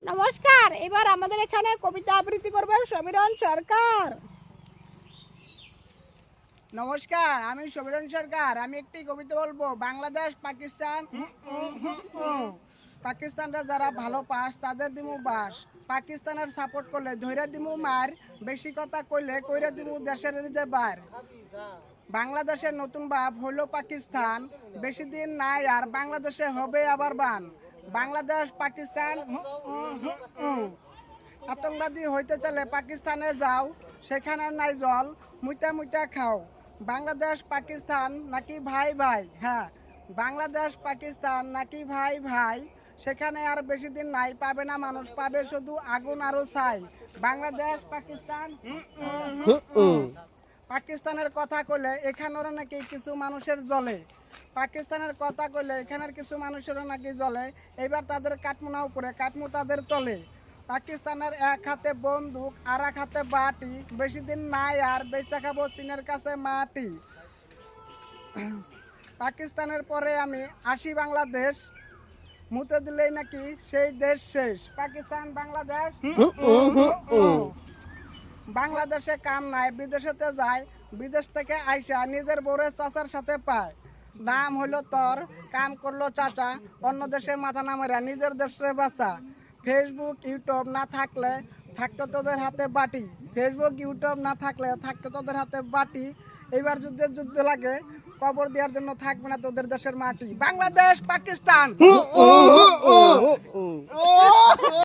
নমস্কার। এবার আমাদের এখানে কবিতা আবৃত্তি করবেন সমীরণ সরকার। নমস্কার, আমি সমীরণ সরকার। আমি একটি কবিতা বলবো। বাংলাদেশ পাকিস্তান পাকিস্তানরা যারা ভালো পাস তাদের দিমু বাস, পাকিস্তানের সাপোর্ট করলে ধৈর্য দিমু মার, বেশি কথা কইলে কইরা দিমু দেশের যে বার। বাংলাদেশের নতুন বাপ হলো পাকিস্তান, বেশি দিন নাই আর বাংলাদেশে হবে আবার বান। বাংলাদেশ পাকিস্তান আতঙ্কবাদী হইতে চলে পাকিস্তানে যাও, সেখানে নাই জল, মুইটা মুইটা খাও। বাংলাদেশ পাকিস্তান নাকি ভাই ভাই, হ্যাঁ বাংলাদেশ পাকিস্তান নাকি ভাই ভাই, সেখানে আর বেশি দিন নাই, পাবে না মানুষ, পাবে শুধু আগুন আরো ছাই। বাংলাদেশ পাকিস্তান পাকিস্তানের কথা কইলে এখানের নাকি কিছু মানুষের জলে, পাকিস্তানের কথা কইলে এখানের কিছু মানুষেরও নাকি জলে। এবার তাদের কাটমু না উপরে, কাটমু তাদের তলে। পাকিস্তানের এক হাতে বন্দুক আর এক হাতে বাটি, বেশি দিন নাই আর বেচা খাবো চীনের কাছে মাটি। পাকিস্তানের পরে আমি আসি বাংলাদেশ, মুতে দিলেই নাকি সেই দেশ শেষ। পাকিস্তান বাংলাদেশ বাংলাদেশে কাম নাই, বিদেশেতে যায়, বিদেশ থেকে আইসা নিজের বউরে চাচার সাথে পায়। নাম হইলো তোর, কাম করলো চাচা, অন্য দেশে মাথা নামেরা নিজের দেশে বাঁচা। ফেসবুক ইউটিউব না থাকলে থাকতো তোদের হাতে বাটি, ফেসবুক ইউটিউব না থাকলে থাকতো তোদের হাতে বাটি। এইবার যুদ্ধ লাগে, কবর দেওয়ার জন্য থাকবে না তোদের দেশের মাটি। বাংলাদেশ পাকিস্তান